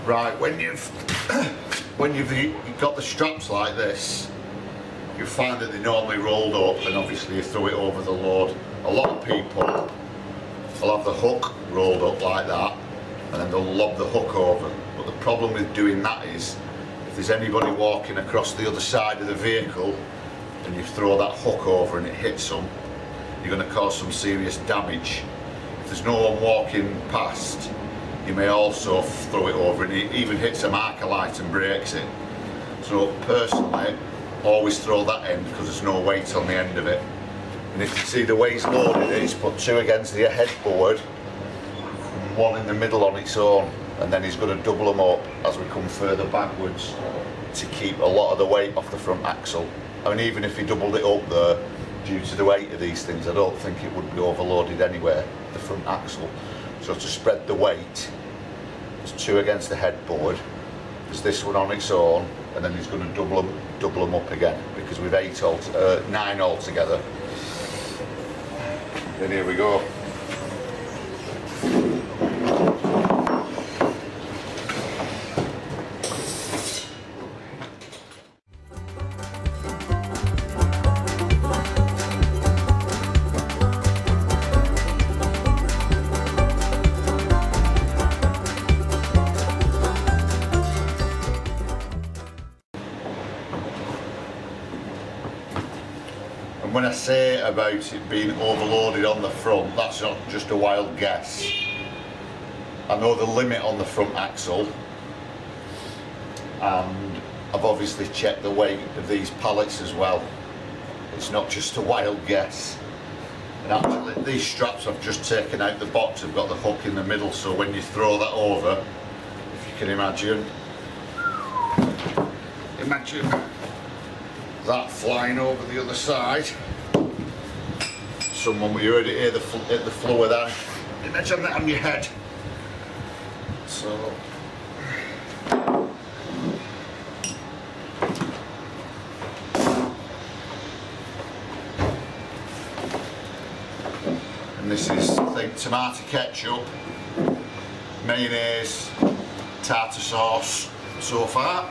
Right, when you've got the straps like this, you find that they're normally rolled up, and obviously you throw it over the load. A lot of people will have the hook rolled up like that, and then they'll lob the hook over. But the problem with doing that is, if there's anybody walking across the other side of the vehicle and you throw that hook over and it hits them, you're going to cause some serious damage. If there's no one walking past, you may also throw it over and it even hits a marker light and breaks it. So personally, always throw that end because there's no weight on the end of it. And if you see the way he's loaded it, he's put two against the headboard and one in the middle on its own, and then he's going to double them up as we come further backwards to keep a lot of the weight off the front axle. I mean, even if he doubled it up there, due to the weight of these things, I don't think it would be overloaded anywhere, the front axle. So to spread the weight, there's two against the headboard, there's this one on its own, and then he's going to double them up again, because we've 9 altogether. Then here we go. When I say about it being overloaded on the front, that's not just a wild guess. I know the limit on the front axle, and I've obviously checked the weight of these pallets as well. It's not just a wild guess. And actually these straps I've just taken out the box have got the hook in the middle, so when you throw that over, if you can imagine that flying over the other side. You heard it here, the floor there. Imagine that on your head. So, and this is, I think, tomato ketchup, mayonnaise, tartar sauce so far.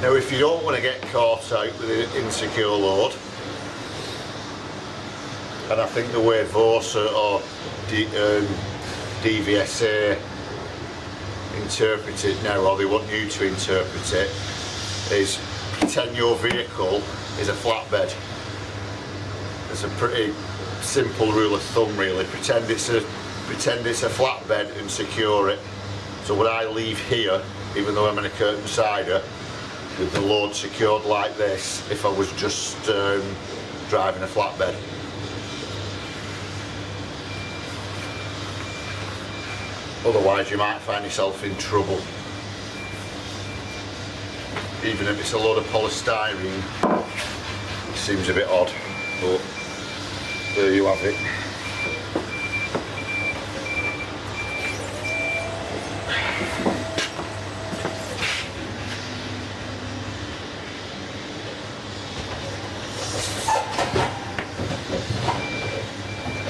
Now, if you don't want to get caught out with an insecure load, and I think the way VOSA or DVSA interpret it now, or they want you to interpret it, is pretend your vehicle is a flatbed. It's a pretty simple rule of thumb, really. Pretend it's a flatbed and secure it. So when I leave here, even though I'm in a curtain sider, with the load secured like this, if I was just driving a flatbed. Otherwise you might find yourself in trouble. Even if it's a load of polystyrene, it seems a bit odd, but there you have it.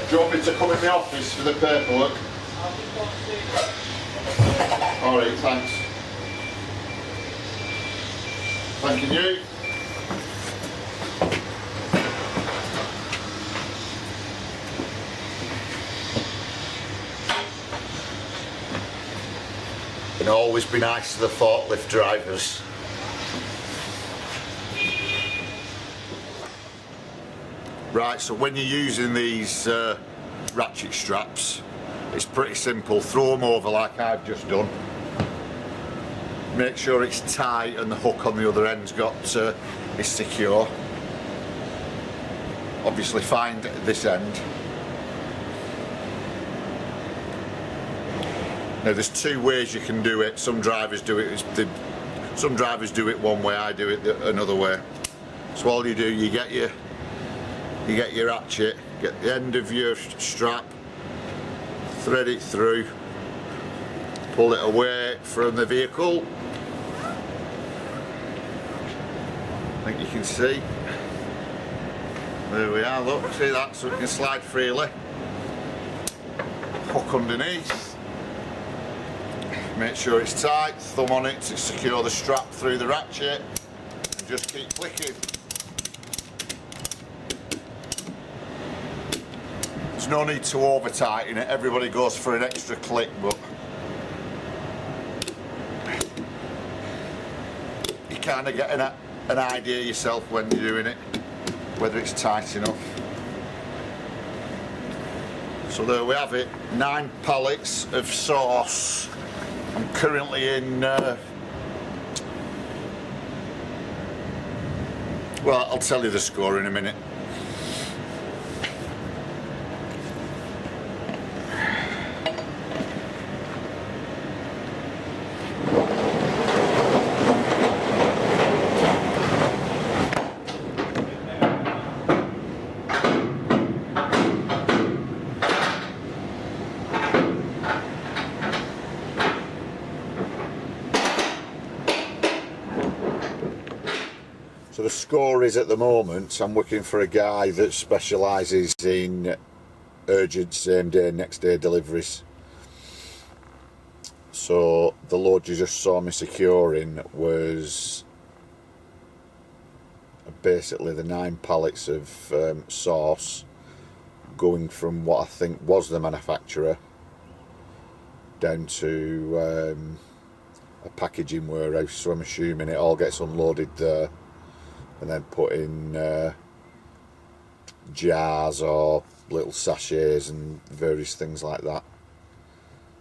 Do you want me to come in the office for the paperwork? Alright, thanks. Thanking you. And always be nice to the forklift drivers. Right, so when you're using these ratchet straps, it's pretty simple. Throw them over like I've just done. Make sure it's tight and the hook on the other end's is secure. Obviously find this end Now there's two ways you can do it. Some drivers do it one way, I do it another way. So all you do, you get your ratchet, get the end of your strap, thread it through, pull it away from the vehicle. I think you can see. There we are, look, see that, so it can slide freely. Hook underneath. Make sure it's tight, thumb on it to secure the strap through the ratchet, and just keep flicking. There's no need to over tighten it, everybody goes for an extra click, but you kind of get an idea yourself when you're doing it, whether it's tight enough. So there we have it, 9 pallets of sauce. I'm currently in, well, I'll tell you the score in a minute. So the score is, at the moment, I'm working for a guy that specialises in urgent same day, next day deliveries. So the load you just saw me securing was basically the 9 pallets of sauce going from what I think was the manufacturer down to a packaging warehouse. So I'm assuming it all gets unloaded there and then put in jars or little sachets and various things like that.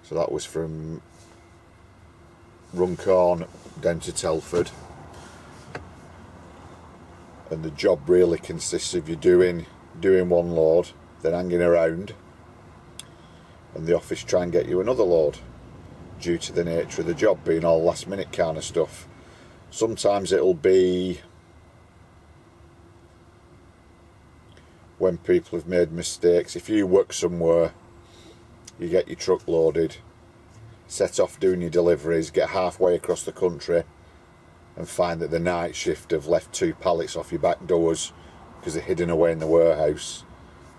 So that was from Runcorn down to Telford, and the job really consists of you doing one load, then hanging around, and the office try and get you another load, due to the nature of the job being all last minute kind of stuff. Sometimes it'll be when people have made mistakes. If you work somewhere, you get your truck loaded, set off doing your deliveries, get halfway across the country and find that the night shift have left 2 pallets off your back doors because they're hidden away in the warehouse.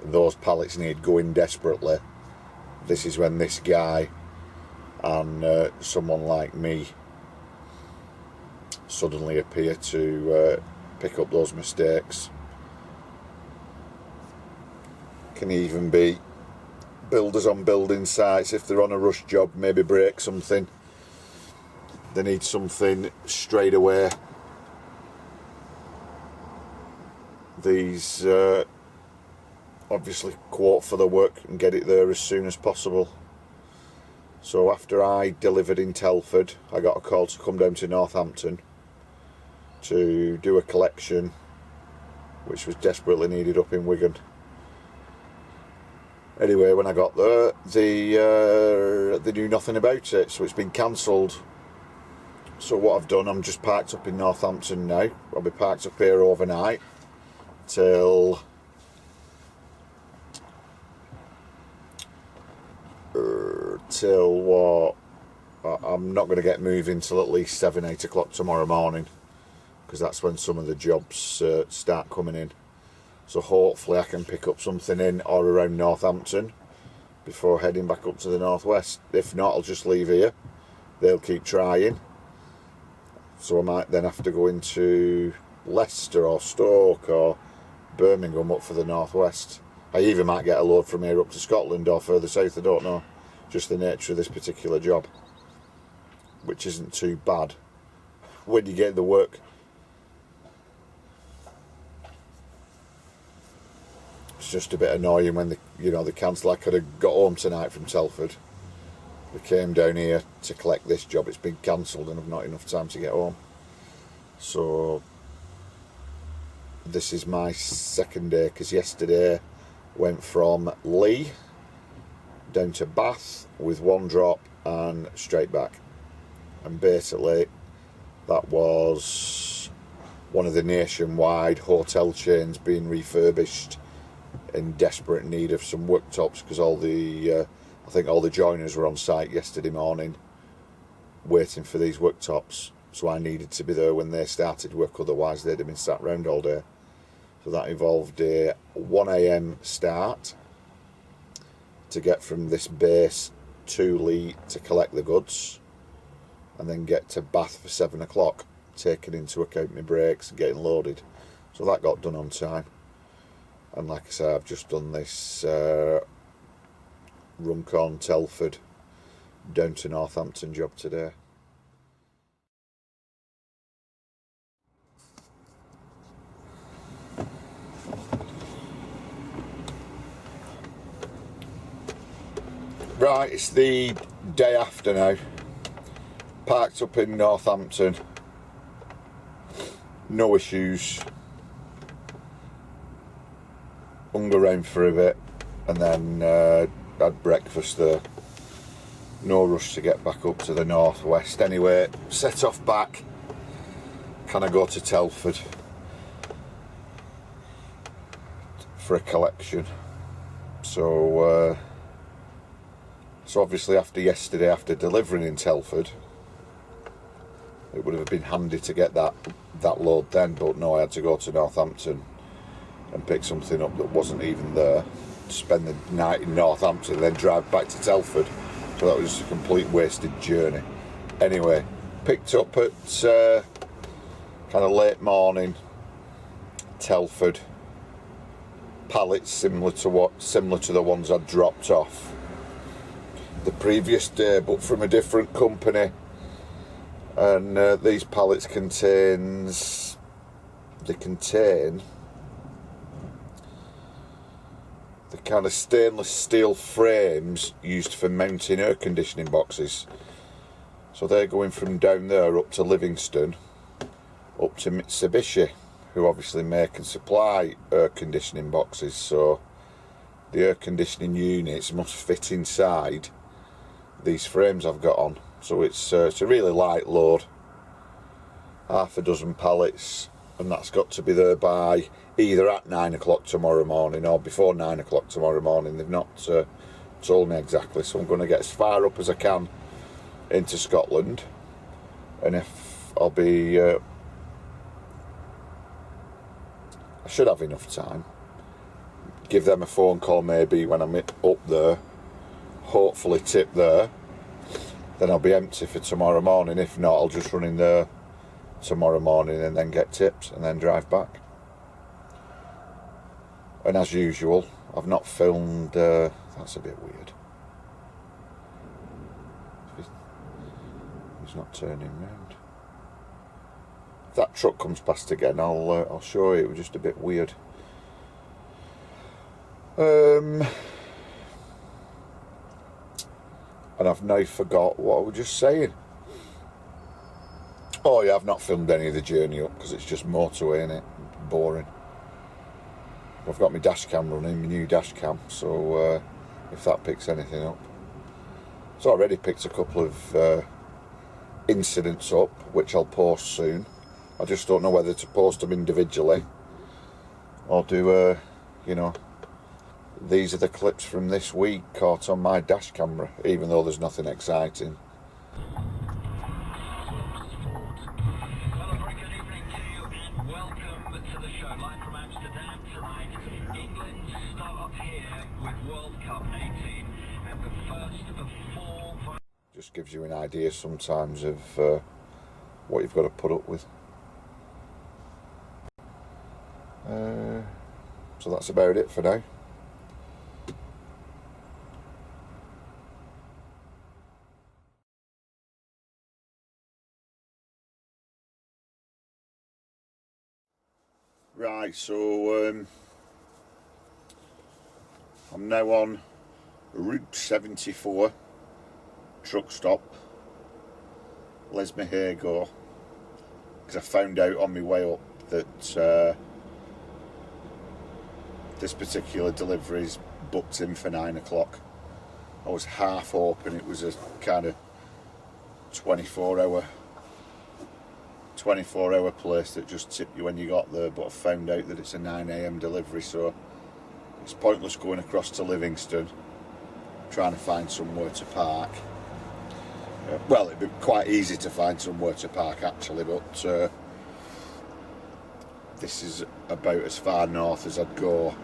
Those pallets need going desperately. This is when this guy and someone like me suddenly appear to pick up those mistakes. Can even be builders on building sites, if they're on a rush job, maybe break something, they need something straight away. These obviously quote for the work and get it there as soon as possible. So after I delivered in Telford, I got a call to come down to Northampton to do a collection which was desperately needed up in Wigan. Anyway, when I got there, they knew nothing about it, so it's been cancelled. So what I've done, I'm just parked up in Northampton now. I'll be parked up here overnight till what? I'm not going to get moving till at least 7-8 o'clock tomorrow morning, because that's when some of the jobs start coming in. So hopefully I can pick up something in or around Northampton before heading back up to the northwest. If not, I'll just leave here. They'll keep trying. So I might then have to go into Leicester or Stoke or Birmingham up for the northwest. I even might get a load from here up to Scotland or further south, I don't know. Just the nature of this particular job, which isn't too bad when you get the work. It's just a bit annoying when they cancel. I could have got home tonight from Telford. We came down here to collect this job. It's been cancelled and I've not enough time to get home. So this is my second day, because yesterday went from Leigh down to Bath with 1 drop and straight back. And basically that was one of the nationwide hotel chains being refurbished, in desperate need of some worktops, because all the I think all the joiners were on site yesterday morning waiting for these worktops, so I needed to be there when they started work, otherwise they'd have been sat round all day. So that involved a 1 AM start to get from this base to Lee to collect the goods, and then get to Bath for 7 o'clock, taking into account my breaks and getting loaded. So that got done on time. And like I say, I've just done this Runcorn, Telford, down to Northampton job today. Right, it's the day after now. Parked up in Northampton. No issues. Hung around for a bit and then had breakfast there. No rush to get back up to the northwest. Anyway, set off back. Can I go to Telford for a collection? So obviously after yesterday, after delivering in Telford, it would have been handy to get that load then, but no, I had to go to Northampton and pick something up that wasn't even there, spend the night in Northampton and then drive back to Telford. So that was a complete wasted journey. Anyway, picked up at kind of late morning, Telford, pallets similar to the ones I'd dropped off the previous day, but from a different company. And these pallets contain the kind of stainless steel frames used for mounting air conditioning boxes. So they're going from down there up to Livingston, up to Mitsubishi, who obviously make and supply air conditioning boxes. So the air conditioning units must fit inside these frames I've got on. So it's a really light load, half a dozen pallets, and that's got to be there by either at 9 o'clock tomorrow morning or before 9 o'clock tomorrow morning. They've not told me exactly, so I'm going to get as far up as I can into Scotland, and if I'll be I should have enough time, give them a phone call maybe when I'm up there, hopefully tip there, then I'll be empty for tomorrow morning. If not, I'll just run in there tomorrow morning and then get tips and then drive back. And as usual, I've not filmed, that's a bit weird. He's not turning round. If that truck comes past again, I'll show you. It was just a bit weird. And I've now forgot what I was just saying. Oh yeah, I've not filmed any of the journey up because it's just motorway, innit? Boring. I've got my dash cam running, my new dash cam, so if that picks anything up. It's already picked a couple of incidents up, which I'll post soon. I just don't know whether to post them individually or do you know, these are the clips from this week caught on my dash camera, even though there's nothing exciting. Just gives you an idea sometimes of what you've got to put up with. So that's about it for now. Right, so I'm now on Route 74, truck stop, Lesmahago, because I found out on my way up that this particular delivery is booked in for 9 o'clock. I was half hoping it was a kind of 24-hour place that just tipped you when you got there, but I found out that it's a 9 AM delivery, so it's pointless going across to Livingston trying to find somewhere to park. Well, it'd be quite easy to find somewhere to park actually, but this is about as far north as I'd go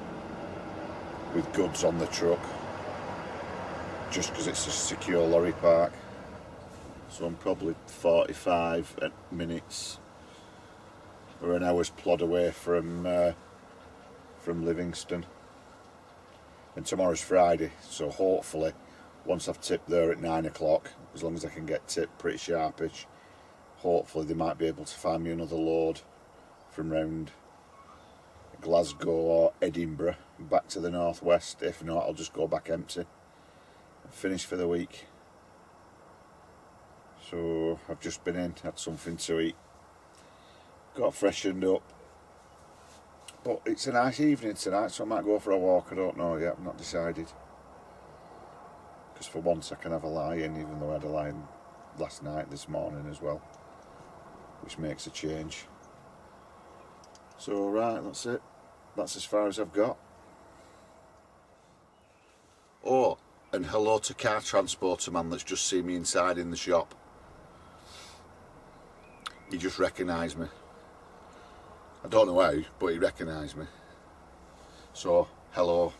with goods on the truck, just because it's a secure lorry park. So I'm probably 45 minutes or an hour's plod away from Livingston. And tomorrow's Friday, so hopefully once I've tipped there at 9 o'clock, as long as I can get tipped pretty sharpish, hopefully they might be able to find me another load from round Glasgow or Edinburgh back to the northwest. If not, I'll just go back empty and finish for the week. So I've just been in, had something to eat, got freshened up, but it's a nice evening tonight, so I might go for a walk. I don't know yet, I've not decided, because for once I can have a lie-in, even though I had a lie-in last night, this morning as well, which makes a change. So right, that's it, that's as far as I've got. Oh, and hello to car transporter man that's just seen me inside in the shop. He just recognised me. I don't know how, but he recognised me. So, hello.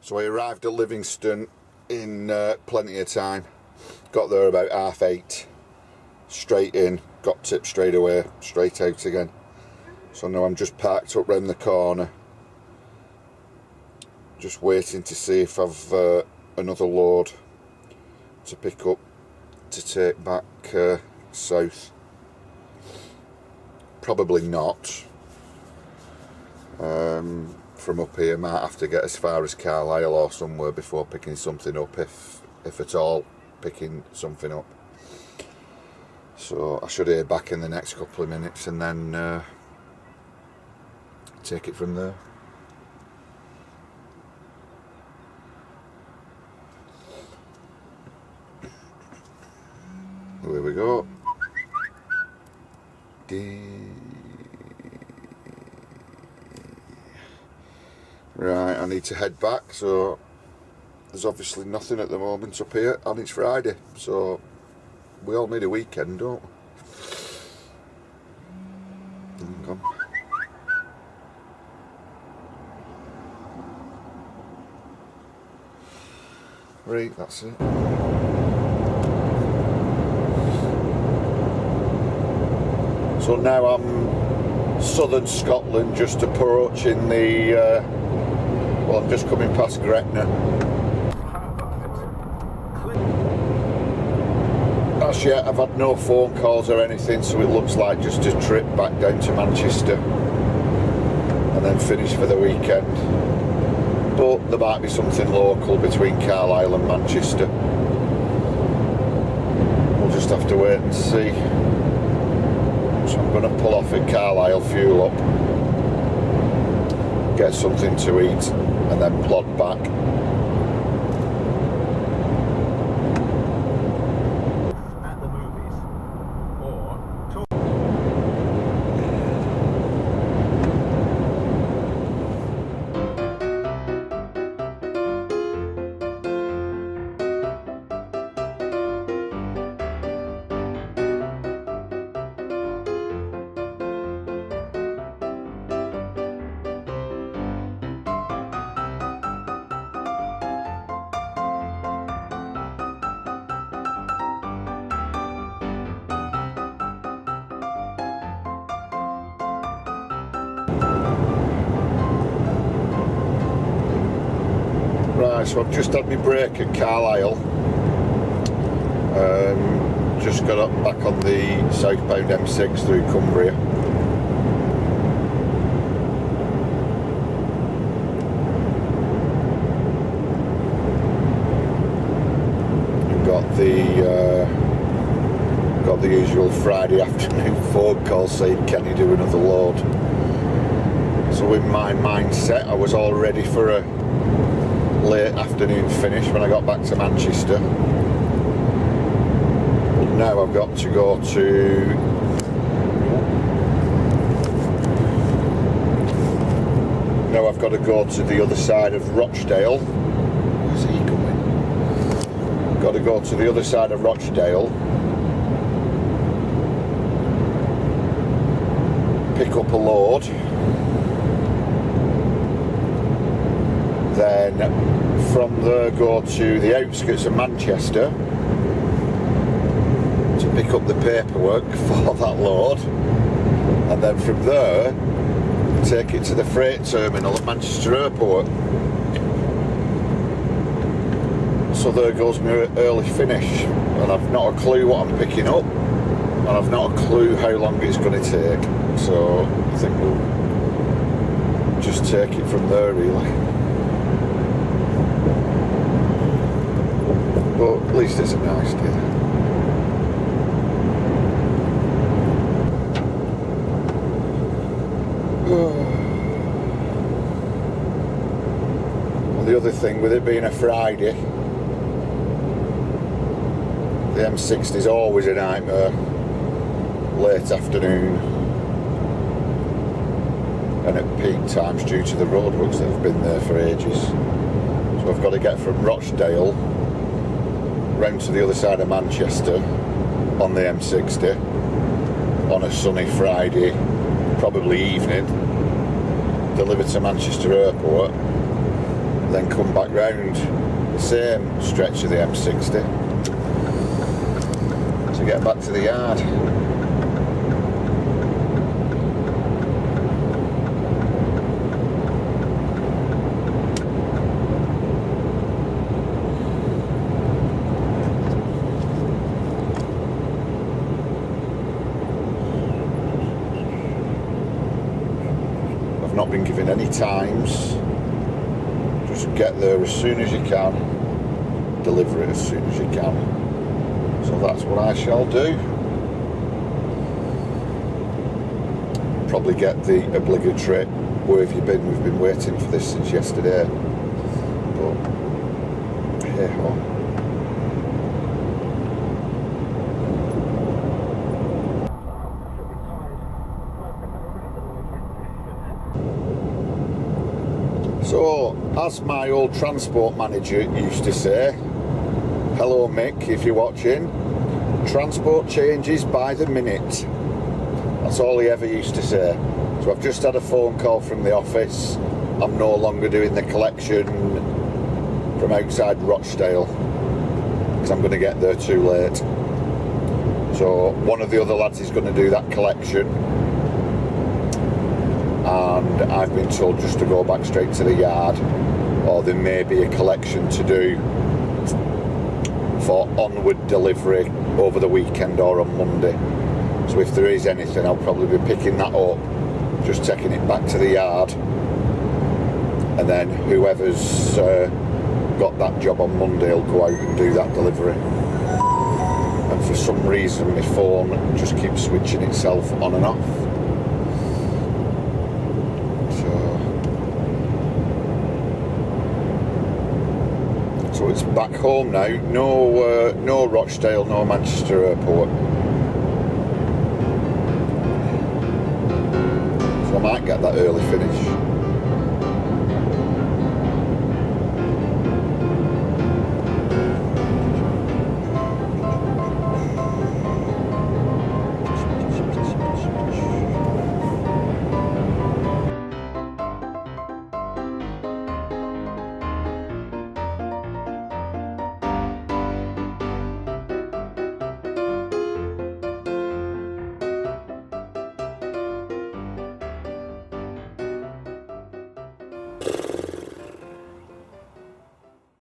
So I arrived at Livingston in plenty of time. Got there about 8:30. Straight in, got tipped straight away, straight out again. So now I'm just parked up round the corner, just waiting to see if I've another load to pick up to take back south. Probably not. From up here, might have to get as far as Carlisle or somewhere before picking something up, if at all picking something up. So I should hear back in the next couple of minutes and then take it from there. Here we go. Right, I need to head back, so there's obviously nothing at the moment up here, and it's Friday, so we all need a weekend, don't we? Hang on. Right, that's it. So now I'm southern Scotland, just approaching the well, I'm just coming past Gretna. As yet I've had no phone calls or anything, so it looks like just a trip back down to Manchester and then finish for the weekend. But there might be something local between Carlisle and Manchester. We'll just have to wait and see. So I'm going to pull off at Carlisle, fuel up, get something to eat and then plod back. Right, so I've just had my break at Carlisle. Just got up back on the southbound M6 through Cumbria. Got the usual Friday afternoon phone call saying, can you do another load? So in my mindset I was all ready for a late afternoon finish when I got back to Manchester. But now I've got to go to the other side of Rochdale. Where's he going? Got to go to the other side of Rochdale, pick up a load, then from there go to the outskirts of Manchester to pick up the paperwork for that load, and then from there take it to the freight terminal at Manchester Airport. So there goes my early finish, and I've not a clue what I'm picking up, and I've not a clue how long it's going to take. So I think we'll just take it from there, really. But at least it's a nice day. Well, the other thing with it being a Friday, the M60 is always a nightmare late afternoon and at peak times due to the roadworks that have been there for ages. So I've got to get from Rochdale round to the other side of Manchester on the M60 on a sunny Friday, probably evening, deliver to Manchester Airport, then come back round the same stretch of the M60 to get back to the yard. I've not been given any times. Just get there as soon as you can, deliver it as soon as you can. So that's what I shall do. Probably get the obligatory "where have you been? We've been waiting for this since yesterday." But hey ho. So, as my old transport manager used to say, hello Mick, if you're watching, transport changes by the minute. That's all he ever used to say. So I've just had a phone call from the office. I'm no longer doing the collection from outside Rochdale because I'm going to get there too late. So one of the other lads is going to do that collection, and I've been told just to go back straight to the yard, or there may be a collection to do for onward delivery over the weekend or on Monday. So if there is anything, I'll probably be picking that up, just taking it back to the yard, and then whoever's got that job on Monday will go out and do that delivery. And for some reason my phone just keeps switching itself on and off. So it's back home now. No Rochdale, no Manchester Airport. So I might get that early finish.